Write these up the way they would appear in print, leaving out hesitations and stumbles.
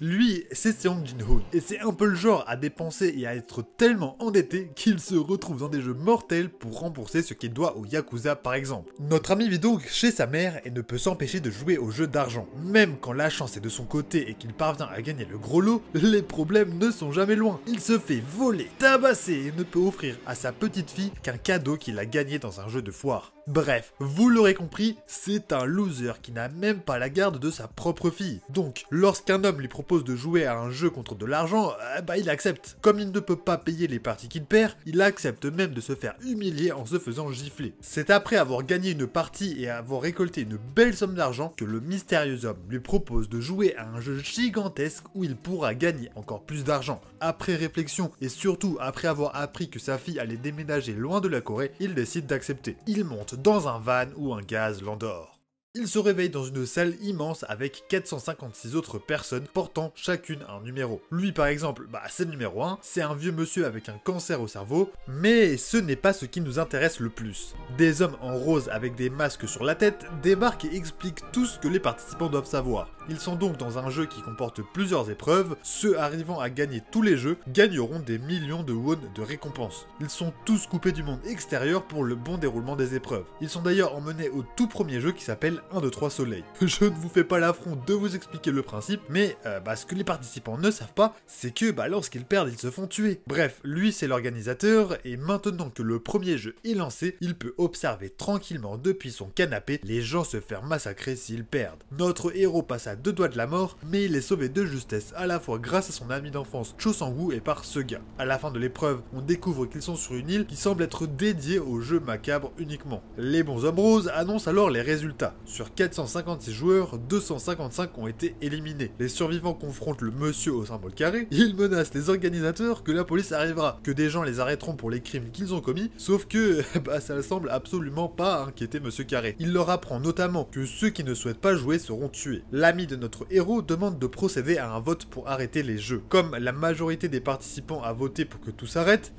Lui, c'est Seong Jin-hoon, et c'est un peu le genre à dépenser et à être tellement endetté qu'il se retrouve dans des jeux mortels pour rembourser ce qu'il doit au Yakuza par exemple. Notre ami vit donc chez sa mère et ne peut s'empêcher de jouer aux jeux d'argent. Même quand la chance est de son côté et qu'il parvient à gagner le gros lot, les problèmes ne sont jamais loin. Il se fait voler, tabasser et ne peut offrir à sa petite fille qu'un cadeau qu'il a gagné dans un jeu de foire. Bref, vous l'aurez compris, c'est un loser qui n'a même pas la garde de sa propre fille. Donc, lorsqu'un homme lui propose de jouer à un jeu contre de l'argent, il accepte. Comme il ne peut pas payer les parties qu'il perd, il accepte même de se faire humilier en se faisant gifler. C'est après avoir gagné une partie et avoir récolté une belle somme d'argent que le mystérieux homme lui propose de jouer à un jeu gigantesque où il pourra gagner encore plus d'argent. Après réflexion et surtout après avoir appris que sa fille allait déménager loin de la Corée, il décide d'accepter. Il monte dans un van où un gaz l'endort. Il se réveille dans une salle immense avec 456 autres personnes portant chacune un numéro. Lui par exemple, c'est le numéro 1, c'est un vieux monsieur avec un cancer au cerveau, mais ce n'est pas ce qui nous intéresse le plus. Des hommes en rose avec des masques sur la tête débarquent et expliquent tout ce que les participants doivent savoir. Ils sont donc dans un jeu qui comporte plusieurs épreuves, ceux arrivant à gagner tous les jeux gagneront des millions de won de récompenses. Ils sont tous coupés du monde extérieur pour le bon déroulement des épreuves. Ils sont d'ailleurs emmenés au tout premier jeu qui s'appelle 1, 2, 3 Soleil. Je ne vous fais pas l'affront de vous expliquer le principe, mais ce que les participants ne savent pas, c'est que lorsqu'ils perdent, ils se font tuer. Bref, lui c'est l'organisateur, et maintenant que le premier jeu est lancé, il peut observer tranquillement depuis son canapé les gens se faire massacrer s'ils perdent. Notre héros passe à 2 doigts de la mort, mais il est sauvé de justesse à la fois grâce à son ami d'enfance Cho Sang-woo et par ce gars. À la fin de l'épreuve, on découvre qu'ils sont sur une île qui semble être dédiée aux jeux macabres uniquement. Les bons hommes roses annoncent alors les résultats. Sur 456 joueurs, 255 ont été éliminés. Les survivants confrontent le monsieur au symbole carré, ils menacent les organisateurs que la police arrivera, que des gens les arrêteront pour les crimes qu'ils ont commis, sauf que ça ne semble absolument pas inquiéter monsieur Carré. Il leur apprend notamment que ceux qui ne souhaitent pas jouer seront tués. L'ami de notre héros demande de procéder à un vote pour arrêter les jeux. Comme la majorité des participants a voté pour que tout s'arrête,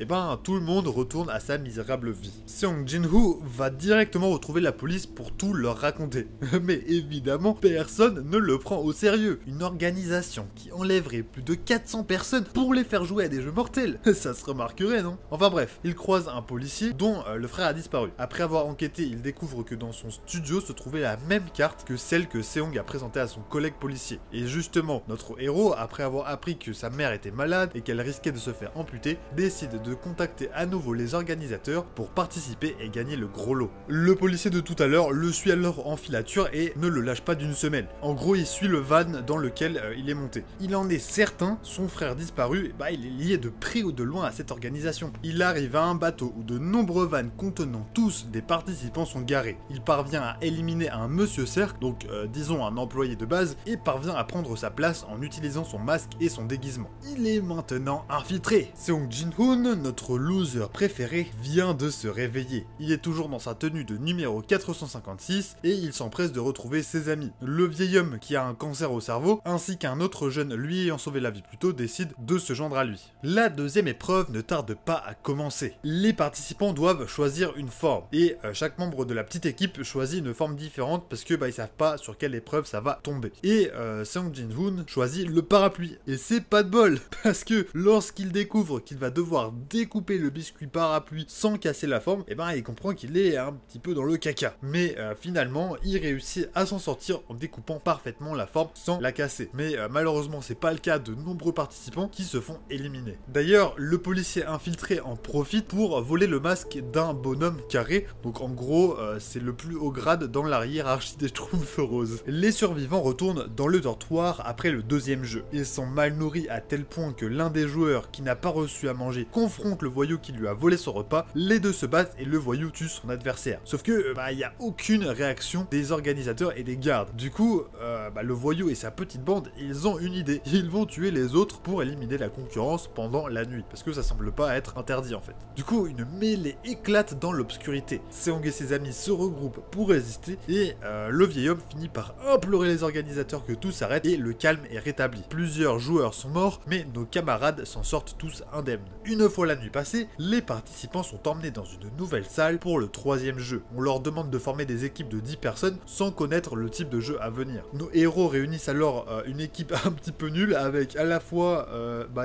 tout le monde retourne à sa misérable vie. Seong Jin-ho va directement retrouver la police pour tout leur raconter. Mais évidemment, personne ne le prend au sérieux. Une organisation qui enlèverait plus de 400 personnes pour les faire jouer à des jeux mortels. Ça se remarquerait, non? Enfin bref, il croise un policier dont le frère a disparu. Après avoir enquêté, il découvre que dans son studio se trouvait la même carte que celle que Seong a présentée à son collègue policier. Et justement, notre héros, après avoir appris que sa mère était malade et qu'elle risquait de se faire amputer, décide de contacter à nouveau les organisateurs pour participer et gagner le gros lot. Le policier de tout à l'heure le suit alors en filature et ne le lâche pas d'une semelle. En gros, il suit le van dans lequel il est monté. Il en est certain, son frère disparu, il est lié de près ou de loin à cette organisation. Il arrive à un bateau où de nombreux vannes contenant tous des participants sont garés. Il parvient à éliminer un monsieur cercle, donc disons un employé de base, et parvient à prendre sa place en utilisant son masque et son déguisement. Il est maintenant infiltré. Seong Jin-hoon, notre loser préféré, vient de se réveiller. Il est toujours dans sa tenue de numéro 456 et il s'empresse de retrouver ses amis. Le vieil homme qui a un cancer au cerveau, ainsi qu'un autre jeune lui ayant sauvé la vie plus tôt, décide de se joindre à lui. La deuxième épreuve ne tarde pas à commencer. Les participants doivent choisir une forme, et chaque membre de la petite équipe choisit une forme différente parce que ils savent pas sur quelle épreuve ça va tomber. Et Seong Jin-hoon choisit le parapluie. Et c'est pas de bol, parce que lorsqu'il découvre qu'il va devoir découper le biscuit parapluie sans casser la forme, il comprend qu'il est un petit peu dans le caca. Mais finalement, il réussit à s'en sortir en découpant parfaitement la forme sans la casser. Mais malheureusement, c'est pas le cas de nombreux participants qui se font éliminer. D'ailleurs, le policier infiltré en profite pour voler le masque d'un bonhomme carré. Donc en gros, c'est le plus haut grade dans la hiérarchie des Schtroumpfs roses. Les survivants retournent dans le dortoir après le deuxième jeu. Ils sont mal nourris à tel point que l'un des joueurs qui n'a pas reçu à manger confronte le voyou qui lui a volé son repas. Les deux se battent et le voyou tue son adversaire. Sauf que il n'y a aucune réaction des organisateurs et des gardes. Du coup, le voyou et sa petite bande, ils ont une idée. Ils vont tuer les autres pour éliminer la concurrence pendant la nuit. Parce que ça semble pas être interdit en fait. Du coup, une mêlée éclate dans l'obscurité. Seong et ses amis se regroupent pour résister et le vieil homme finit par implorer les organisateurs l'organisateur que tout s'arrête et le calme est rétabli. Plusieurs joueurs sont morts, mais nos camarades s'en sortent tous indemnes. Une fois la nuit passée, les participants sont emmenés dans une nouvelle salle pour le 3e jeu. On leur demande de former des équipes de 10 personnes sans connaître le type de jeu à venir. Nos héros réunissent alors une équipe un petit peu nulle avec à la fois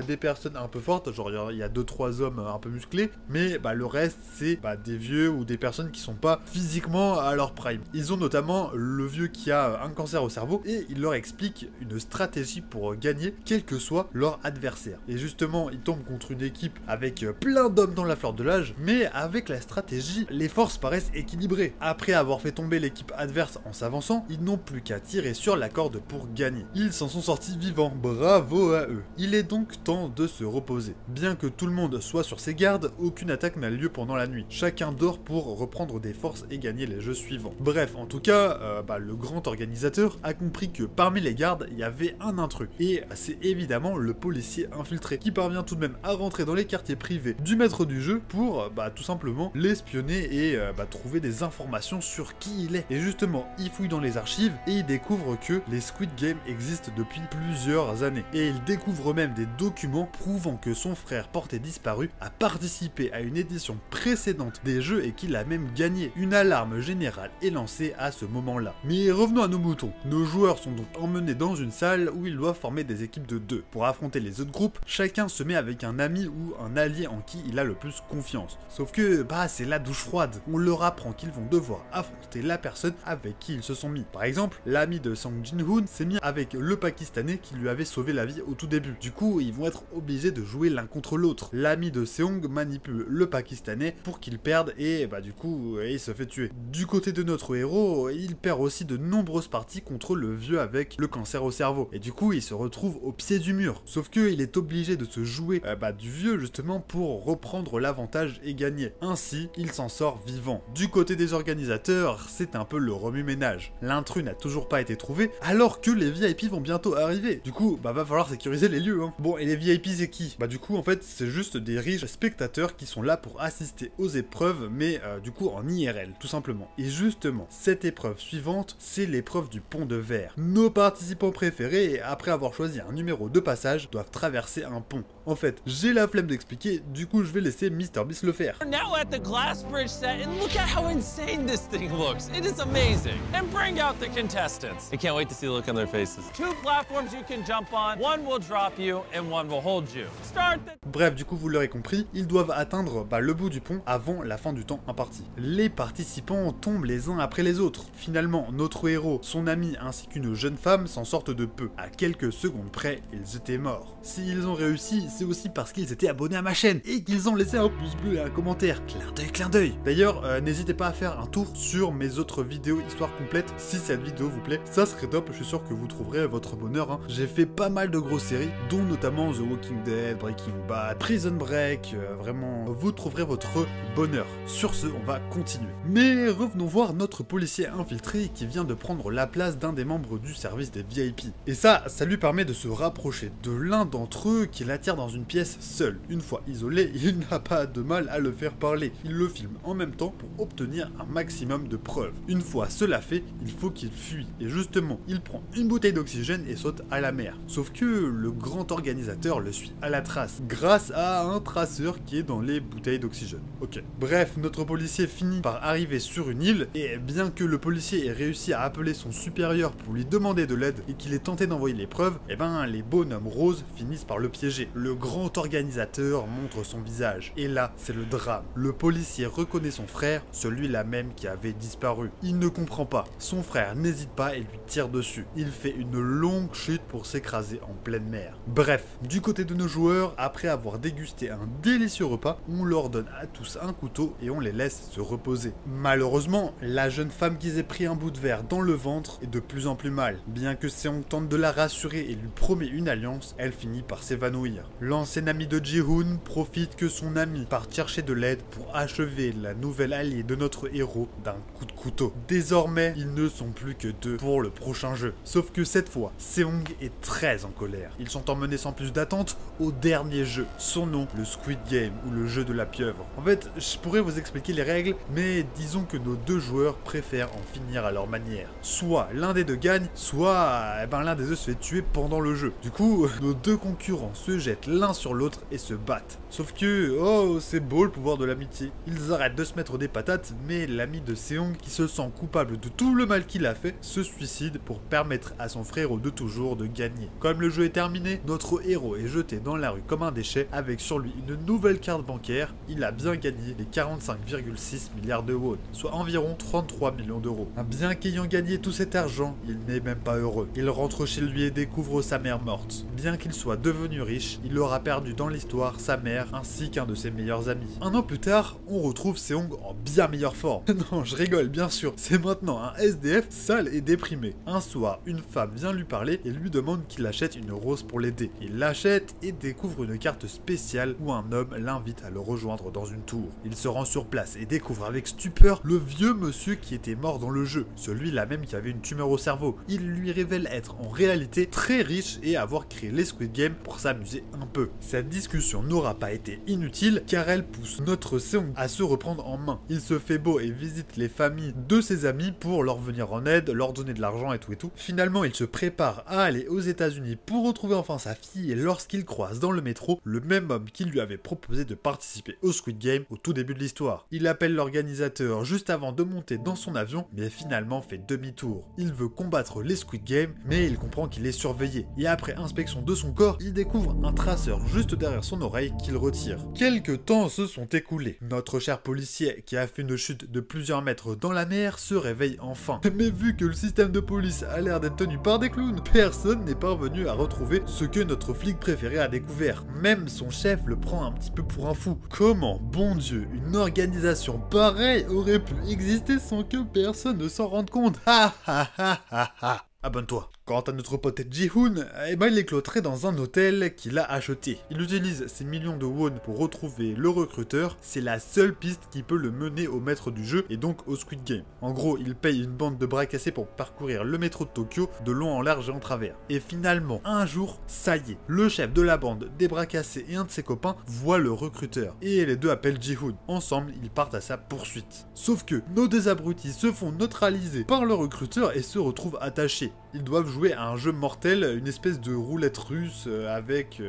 des personnes un peu fortes, genre il y a 2-3 hommes un peu musclés, mais le reste c'est des vieux ou des personnes qui sont pas physiquement à leur prime. Ils ont notamment le vieux qui a un cancer au cerveau et il leur explique une stratégie pour gagner quel que soit leur adversaire. Et justement, ils tombent contre une équipe avec plein d'hommes dans la fleur de l'âge, mais avec la stratégie, les forces paraissent équilibrées. Après avoir fait tomber l'équipe adverse en s'avançant, ils n'ont plus qu'à tirer sur la corde pour gagner. Ils s'en sont sortis vivants, bravo à eux. Il est donc temps de se reposer. Bien que tout le monde soit sur ses gardes, aucune attaque n'a lieu pendant la nuit. Chacun dort pour reprendre des forces et gagner les jeux suivants. Bref, en tout cas, le grand organisateur a compris que parmi les gardes, il y avait un intrus. Et c'est évidemment le policier infiltré, qui parvient tout de même à rentrer dans les quartiers privés du maître du jeu pour tout simplement l'espionner et trouver des informations sur qui il est. Et justement, il fouille dans les archives et il découvre que les Squid Game existent depuis plusieurs années. Et il découvre même des documents prouvant que son frère porté disparu a participé à une édition précédente des jeux et qu'il a même gagné. Une alarme générale est lancée à ce moment-là. Mais revenons à nos moutons. Nos joueurs sont donc emmenés dans une salle où ils doivent former des équipes de 2. Pour affronter les autres groupes, chacun se met avec un ami ou un allié en qui il a le plus confiance. Sauf que, c'est la douche froide. On leur apprend qu'ils vont devoir affronter la personne avec qui ils se sont mis. Par exemple, l'ami de Song Jin-hoon s'est mis avec le Pakistanais qui lui avait sauvé la vie au tout début. Du coup, ils vont être obligés de jouer l'un contre l'autre. L'ami de Seong manipule le Pakistanais pour qu'il perde et du coup, il se fait tuer. Du côté de notre héros, il perd aussi de nombreuses parties contre le vieux avec le cancer au cerveau. Et du coup, il se retrouve au pied du mur. Sauf qu'il est obligé de se jouer du vieux justement pour reprendre l'avantage et gagner. Ainsi, il s'en sort vivant. Du côté des organisateurs, c'est un peu le remue-ménage. L'intrus n'a toujours pas été trouvé alors que les VIP vont bientôt arriver. Du coup, va falloir sécuriser les lieux. Bon, et les VIP c'est qui? Du coup, en fait, c'est juste des riches spectateurs qui sont là pour assister aux épreuves, mais du coup en IRL, tout simplement. Et justement, cette épreuve suivante, c'est l'épreuve du pont de verre. Nos participants préférés, après avoir choisi un numéro de passage, doivent traverser un pont. En fait, j'ai la flemme d'expliquer, du coup je vais laisser MrBeast le faire. Now at the glass bridge set, and look at how insane this thing looks. It is amazing. And bring out the contestants. I can't wait to see the look on their faces. 2 platforms you can jump on. One will drop you and one will hold you. Start the... Bref, du coup vous l'aurez compris, ils doivent atteindre le bout du pont avant la fin du temps imparti. Les participants tombent les uns après les autres. Finalement, notre héros, son ami ainsi qu'une jeune femme s'en sortent de peu. À quelques secondes près, ils étaient morts. S'ils ont réussi, c'est aussi parce qu'ils étaient abonnés à ma chaîne et qu'ils ont laissé un pouce bleu et un commentaire. Clin d'œil, clin d'œil. D'ailleurs, n'hésitez pas à faire un tour sur mes autres vidéos histoire complète si cette vidéo vous plaît. Ça serait top, je suis sûr que vous trouverez votre bonheur. J'ai fait pas mal de grosses séries, dont notamment The Walking Dead, Breaking Bad, Prison Break. Vraiment, vous trouverez votre bonheur. Sur ce, on va continuer. Mais revenons voir notre policier infiltré qui vient de prendre la place d'un des membres du service des VIP. Et ça lui permet de se rapprocher de l'un d'entre eux qui l'attire dans une pièce seul. Une fois isolé, il n'a pas de mal à le faire parler. Il le filme en même temps pour obtenir un maximum de preuves. Une fois cela fait, il faut qu'il fuit. Et justement, il prend une bouteille d'oxygène et saute à la mer. Sauf que le grand organisateur le suit à la trace, grâce à un traceur qui est dans les bouteilles d'oxygène. Ok. Bref, notre policier finit par arriver sur une île, et bien que le policier ait réussi à appeler son supérieur pour lui demander de l'aide et qu'il ait tenté d'envoyer les preuves, les bonhommes roses finissent par le piéger. Le grand organisateur montre son visage. Et là, c'est le drame. Le policier reconnaît son frère, celui-là même qui avait disparu. Il ne comprend pas. Son frère n'hésite pas et lui tire dessus. Il fait une longue chute pour s'écraser en pleine mer. Bref, du côté de nos joueurs, après avoir dégusté un délicieux repas, on leur donne à tous un couteau et on les laisse se reposer. Malheureusement, la jeune femme qui s'est pris un bout de verre dans le ventre est de plus en plus mal. Bien que Seong tente de la rassurer et lui promet une alliance, elle finit par s'évanouir. L'ancien ami de Ji-hoon profite que son ami parte chercher de l'aide pour achever la nouvelle alliée de notre héros d'un coup de couteau. Désormais, ils ne sont plus que 2 pour le prochain jeu. Sauf que cette fois, Seong est très en colère. Ils sont emmenés sans plus d'attente au dernier jeu. Son nom, le Squid Game ou le jeu de la pieuvre. En fait, je pourrais vous expliquer les règles, mais disons que nos 2 joueurs préfèrent en finir à leur manière. Soit l'un des 2 gagne, gagne, soit l'un des deux se fait tuer pendant le jeu. Du coup, nos deux concurrents se jettent l'un sur l'autre et se battent. Sauf que, oh, c'est beau le pouvoir de l'amitié. Ils arrêtent de se mettre des patates, mais l'ami de Seong, qui se sent coupable de tout le mal qu'il a fait, se suicide pour permettre à son frère de toujours de gagner. Comme le jeu est terminé, notre héros est jeté dans la rue comme un déchet avec sur lui une nouvelle carte bancaire. Il a bien gagné les 45,6 milliards de won, soit environ 33 millions d'euros. Bien qu'ayant gagné tout cet argent, il n'est même pas heureux. Il rentre chez lui et découvre sa mère morte. Bien qu'il soit devenu riche, il aura perdu dans l'histoire sa mère ainsi qu'un de ses meilleurs amis. Un an plus tard, on retrouve Seong en bien meilleure forme. Non, je rigole bien sûr, c'est maintenant un SDF sale et déprimé. Un soir, une femme vient lui parler et lui demande qu'il achète une rose pour l'aider. Il l'achète et découvre une carte spéciale où un homme l'invite à le rejoindre dans une tour. Il se rend sur place et découvre avec stupeur le vieux monsieur qui était mort dans le jeu, celui-là même qui avait une tumeur au cerveau. Il lui révèle être en réalité très riche et avoir créé les Squid Game pour s'amuser un peu. Cette discussion n'aura pas été inutile car elle pousse notre Seong à se reprendre en main. Il se fait beau et visite les familles de ses amis pour leur venir en aide, leur donner de l'argent et tout et tout. Finalement, il se prépare à aller aux États-Unis pour retrouver enfin sa fille et lorsqu'il croise dans le métro le même homme qui lui avait proposé de participer au Squid Game au tout début de l'histoire. Il appelle l'organisateur juste avant de monter dans son avion mais finalement fait demi-tour. Il veut combattre les Squid Game mais il comprend qu'il est surveillé et après inspection de son corps, il découvre un traceur juste derrière son oreille qu'il retire. Quelques temps se sont écoulés. Notre cher policier qui a fait une chute de plusieurs mètres dans la mer se réveille enfin. Mais vu que le système de police a l'air d'être tenu par des clowns, personne n'est parvenu à retrouver ce que notre flic préféré a découvert. Même son chef le prend un petit peu pour un fou. Comment, bon Dieu, une organisation pareille aurait pu exister sans que personne ne s'en rende compte? Ha ha ha ha ha. Abonne-toi. Quant à notre pote Ji-hoon, il est cloîtré dans un hôtel qu'il a acheté. Il utilise ses millions de won pour retrouver le recruteur, c'est la seule piste qui peut le mener au maître du jeu et donc au Squid Game. En gros, il paye une bande de bras cassés pour parcourir le métro de Tokyo de long en large et en travers. Et finalement, un jour, ça y est, le chef de la bande des bras cassés et un de ses copains voient le recruteur. Et les deux appellent Ji-hoon. Ensemble, ils partent à sa poursuite. Sauf que nos deux abrutis se font neutraliser par le recruteur et se retrouvent attachés. Ils doivent jouer à un jeu mortel, une espèce de roulette russe avec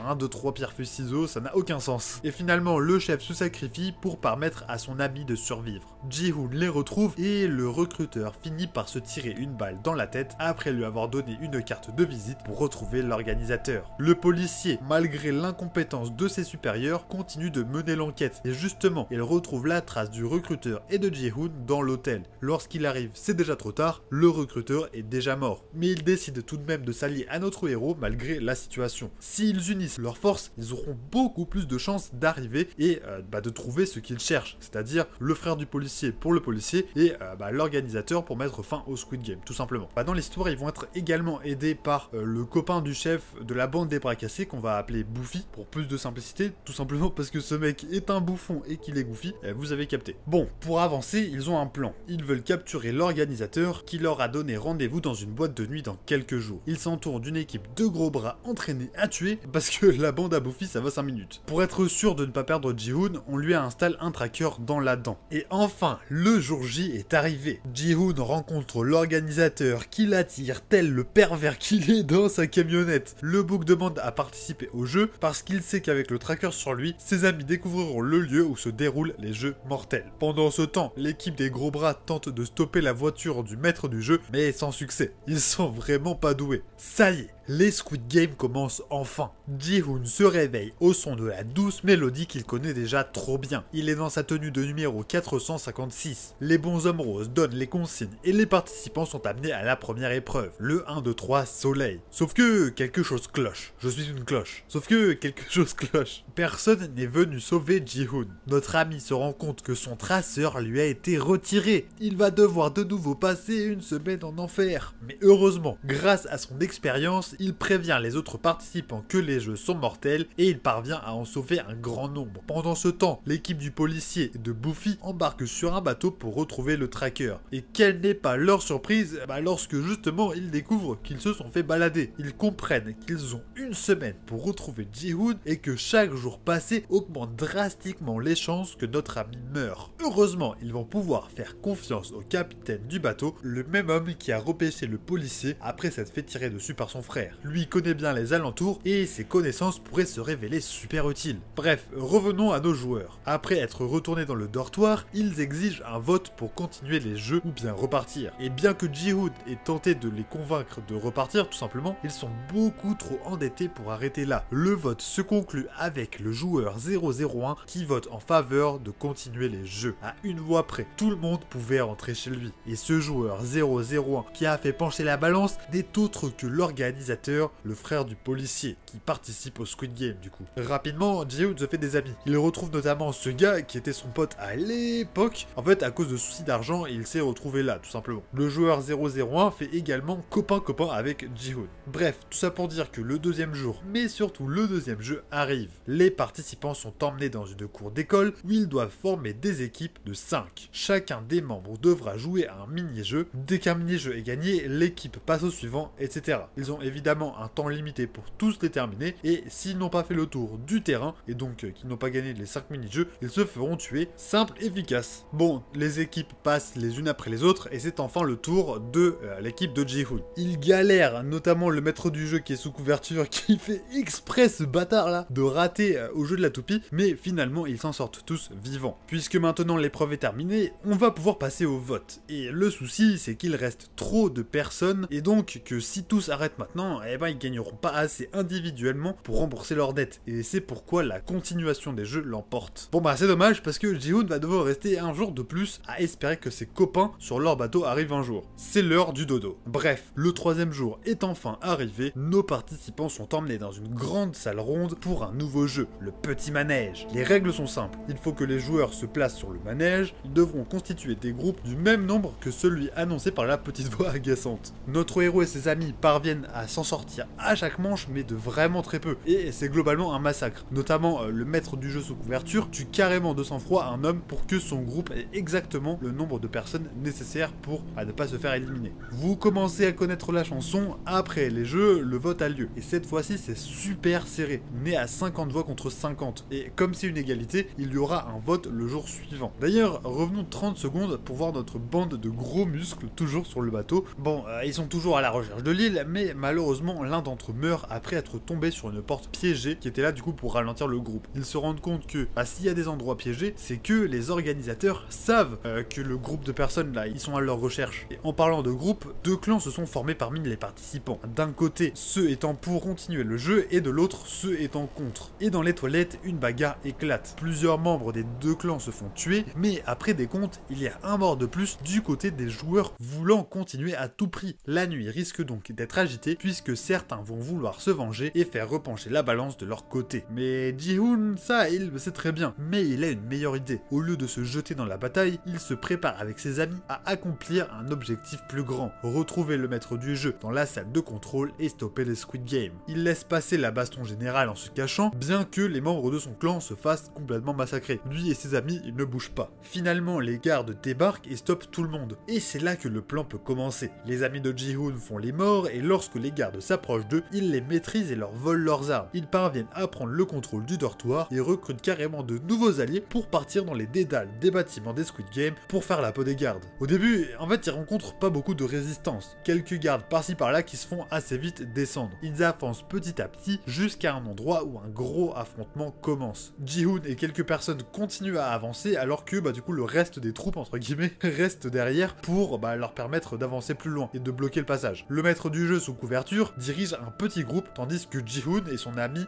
1, 2, 3 pierre feuille ciseaux, ça n'a aucun sens. Et finalement, le chef se sacrifie pour permettre à son ami de survivre. Ji-hoon les retrouve et le recruteur finit par se tirer une balle dans la tête après lui avoir donné une carte de visite pour retrouver l'organisateur. Le policier, malgré l'incompétence de ses supérieurs, continue de mener l'enquête et justement, il retrouve la trace du recruteur et de Ji-hoon dans l'hôtel. Lorsqu'il arrive, c'est déjà trop tard, le recruteur est déjà mort. Mais ils décident tout de même de s'allier à notre héros malgré la situation. S'ils unissent leurs forces, ils auront beaucoup plus de chances d'arriver et de trouver ce qu'ils cherchent, c'est-à-dire le frère du policier pour le policier et l'organisateur pour mettre fin au Squid Game, tout simplement. Dans l'histoire, ils vont être également aidés par le copain du chef de la bande des bras cassés qu'on va appeler Buffy, pour plus de simplicité, tout simplement parce que ce mec est un bouffon et qu'il est goofy, vous avez capté. Bon, pour avancer, ils ont un plan. Ils veulent capturer l'organisateur qui leur a donné rendez-vous dans une boîte de nuit dans quelques jours. Ils s'entourent d'une équipe de gros bras entraînés à tuer parce que la bande à Buffy ça va 5 minutes. Pour être sûr de ne pas perdre Ji-hoon, on lui installe un tracker dans la dent. Et enfin, le jour J est arrivé. Ji-hoon rencontre l'organisateur qui l'attire tel le pervers qu'il est dans sa camionnette. Le bouc demande à participer au jeu parce qu'il sait qu'avec le tracker sur lui, ses amis découvriront le lieu où se déroulent les jeux mortels. Pendant ce temps, l'équipe des gros bras tente de stopper la voiture du maître du jeu, mais sans succès. Ils sont vraiment pas doués. Ça y est, les Squid Game commencent enfin. Ji-hoon se réveille au son de la douce mélodie qu'il connaît déjà trop bien. Il est dans sa tenue de numéro 456. Les bons hommes roses donnent les consignes et les participants sont amenés à la première épreuve, le 1, 2, 3 soleil. Sauf que quelque chose cloche. Je suis une cloche. Sauf que quelque chose cloche. Personne n'est venu sauver Ji-hoon. Notre ami se rend compte que son traceur lui a été retiré. Il va devoir de nouveau passer une semaine en enfer. Mais heureusement, grâce à son expérience, il prévient les autres participants que les jeux sont mortels et il parvient à en sauver un grand nombre. Pendant ce temps, l'équipe du policier et de Buffy embarque sur un bateau pour retrouver le tracker. Et quelle n'est pas leur surprise lorsque justement ils découvrent qu'ils se sont fait balader. Ils comprennent qu'ils ont une semaine pour retrouver Ji-hoon et que chaque jour passé augmente drastiquement les chances que notre ami meure. Heureusement, ils vont pouvoir faire confiance au capitaine du bateau, le même homme qui a repêché le policier après s'être fait tirer dessus par son frère. Lui connaît bien les alentours et ses connaissances pourraient se révéler super utiles. Bref, revenons à nos joueurs. Après être retournés dans le dortoir, ils exigent un vote pour continuer les jeux ou bien repartir. Et bien que Ji-hoon ait tenté de les convaincre de repartir tout simplement, ils sont beaucoup trop endettés pour arrêter là. Le vote se conclut avec le joueur 001 qui vote en faveur de continuer les jeux. À une voix près, tout le monde pouvait rentrer chez lui. Et ce joueur 001 qui a fait pencher la balance n'est autre que l'organisateur, le frère du policier, qui participe au Squid Game du coup. Rapidement, Ji-hoon se fait des amis. Il retrouve notamment ce gars qui était son pote à l'époque. En fait, à cause de soucis d'argent, il s'est retrouvé là, tout simplement. Le joueur 001 fait également copain-copain avec Ji-hoon. Bref, tout ça pour dire que le deuxième jour, mais surtout le deuxième jeu arrive. Les participants sont emmenés dans une cour d'école où ils doivent former des équipes de 5. Chacun des membres devra jouer à un mini-jeu. Dès qu'un mini-jeu est gagné, l'équipe passe au suivant, etc. Ils ont évidemment un temps limité pour tous les terminer et s'ils n'ont pas fait le tour du terrain et donc qu'ils n'ont pas gagné les 5 mini-jeux, ils se feront tuer. Simple et efficace. Bon, les équipes passent les unes après les autres et c'est enfin le tour de l'équipe de Ji-hoon. Il galère, notamment le maître du jeu qui est sous couverture, qui fait exprès ce bâtard là de rater au jeu de la toupie, mais finalement ils s'en sortent tous vivants. Puisque maintenant l'épreuve est terminée, on va pouvoir passer au vote. Et le souci c'est qu'il reste trop de personnes et donc que si tous arrêtent maintenant, eh ben ils gagneront pas assez individuellement pour rembourser leurs dettes. Et c'est pourquoi la continuation des jeux l'emporte. Bon bah c'est dommage parce que Ji-hoon va devoir rester un jour de plus à espérer que ses copains sur leur bateau arrivent un jour. C'est l'heure du dodo. Bref, le troisième jour est enfin arrivé, nos participants sont emmenés dans une grande salle ronde pour un nouveau jeu, le petit manège. Les règles sont simples, il faut que les joueurs se placent sur le manège, ils devront constituer des groupes du même nombre que celui annoncé par la petite voix agaçante. Notre héros et ses amis parviennent à s'en sortir à chaque manche mais de vraiment très peu, et c'est globalement un massacre. Notamment le maître du jeu sous couverture tue carrément de sang-froid un homme pour que son groupe ait exactement le nombre de personnes nécessaires pour ne pas se faire éliminer. Vous commencez à connaître la chanson, après les jeux, le vote a lieu. Et cette fois-ci, c'est super serré. On est à 50 voix contre 50. Et comme c'est une égalité, il y aura un vote le jour suivant. D'ailleurs, revenons 30 secondes pour voir notre bande de gros muscles toujours sur le bateau. Bon, ils sont toujours à la recherche de l'île, mais malheureusement, l'un d'entre eux meurt après être tombé sur une porte piégée qui était là du coup pour ralentir le groupe. Ils se rendent compte que s'il y a des endroits piégés, c'est que les organisateurs savent que le groupe de personnes là, ils sont à leur recherche. Et en parlant de groupe, deux clans se sont formés parmi les participants. D'un côté, ceux étant pour continuer le jeu et de l'autre, ceux étant contre. Et dans les toilettes, une bagarre éclate. Plusieurs membres des deux clans se font tuer, mais après des comptes, il y a un mort de plus du côté des joueurs voulant continuer à tout prix. La nuit risque donc d'être agitée puisque certains vont vouloir se venger et faire repencher la balance de leur côté. Mais Ji-hoon, ça, il le sait très bien. Mais il a une meilleure idée. Au lieu de se jeter dans la bataille, il se prépare avec ses amis à accomplir un objectif plus grand. Retrouver le maître du jeu dans la salle de contrôle et stopper les Squid Game. Il laisse passer la baston générale en se cachant, bien que les membres de son clan se fassent complètement massacrer. Lui et ses amis, ils ne bougent pas. Finalement, les gardes débarquent et stoppent tout le monde. Et c'est là que le plan peut commencer. Les amis de Ji-hoon font les morts et lorsque les gardes s'approchent d'eux, ils les maîtrisent et leur volent leurs armes. Ils parviennent à prendre le contrôle du dortoir et recrutent carrément de nouveaux alliés pour partir dans les dédales des bâtiments des Squid Game pour faire la peau des gardes. Au début, en fait, ils rencontrent pas beaucoup de résistance. Quelques gardes par-ci par-là qui se font assez vite descendre. Ils avancent petit à petit jusqu'à un endroit où un gros affrontement commence. Ji-hoon et quelques personnes continuent à avancer alors que du coup le reste des troupes entre guillemets reste derrière pour leur permettre d'avancer plus loin et de bloquer le passage. Le maître du jeu sous couverture dirige un petit groupe tandis que Ji-hoon et son ami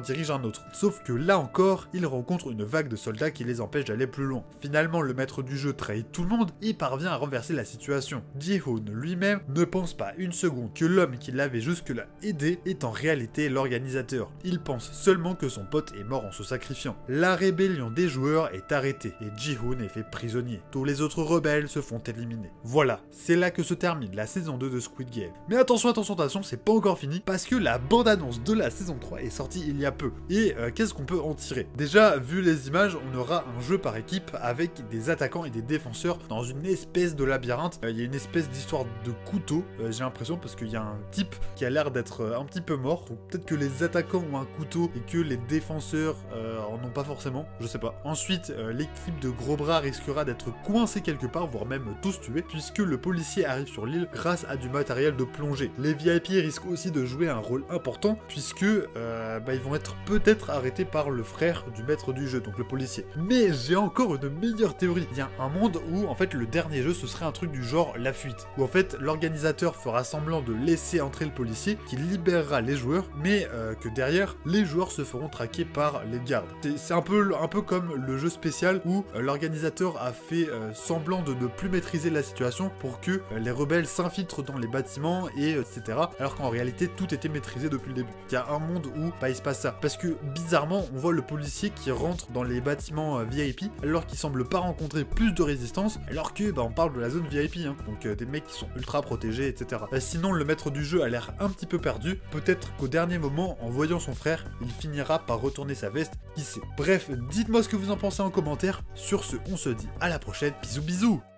dirigent un autre. Sauf que là encore, ils rencontrent une vague de soldats qui les empêche d'aller plus loin. Finalement, le maître du jeu trahit tout le monde et parvient à renverser la situation. Ji-hoon lui-même ne pense pas une seconde que l'homme qui l'avait jusque-là aidé est en réalité l'organisateur. Il pense seulement que son pote est mort en se sacrifiant. La rébellion des joueurs est arrêtée et Ji-hoon est fait prisonnier. Tous les autres rebelles se font éliminer. Voilà, c'est là que se termine la saison 2 de Squid Game. Mais attention, c'est pas encore fini parce que la bande-annonce de la saison 3 est sortie il y a peu. Et qu'est-ce qu'on peut en tirer? Déjà, vu les images, on aura un jeu par équipe avec des attaquants et des défenseurs dans une espèce de labyrinthe. Il y a une espèce d'histoire de couteau, j'ai l'impression, parce qu'il y a un type qui a l'air d'être un petit peu mort. Donc peut-être que les attaquants ont un couteau et que les défenseurs en ont pas forcément, je sais pas. Ensuite, l'équipe de Gros Bras risquera d'être coincée quelque part, voire même tous tués, puisque le policier arrive sur l'île grâce à du matériel de plongée. Les VIP risquent aussi de jouer un rôle important, puisque ils vont être peut-être arrêtés par le frère du maître du jeu, donc le policier. Mais j'ai encore une meilleure théorie. Il y a un monde où, en fait, le dernier jeu, ce serait un truc du genre la fuite, où en fait, l'organisateur fera semblant de laisser entrer le policier, qui libérera les joueurs, mais que derrière, les joueurs se feront traquer par les gardes. C'est un peu comme le jeu spécial où l'organisateur a fait semblant de ne plus maîtriser la situation pour que les rebelles s'infiltrent dans les bâtiments et etc. Alors qu'en réalité, tout était maîtrisé depuis le début. Il y a un monde où il se passe ça. Parce que bizarrement, on voit le policier qui rentre dans les bâtiments VIP alors qu'il semble pas rencontrer plus de résistance, alors que on parle de la zone VIP, hein. Donc des mecs qui sont ultra protégés, etc. Sinon, le maître du jeu a l'air un petit peu perdu. Peut-être qu'au dernier moment, en voyant son frère, il finira par retourner sa veste, qui sait. Bref, dites-moi ce que vous en pensez en commentaire. Sur ce, on se dit à la prochaine. Bisous bisous.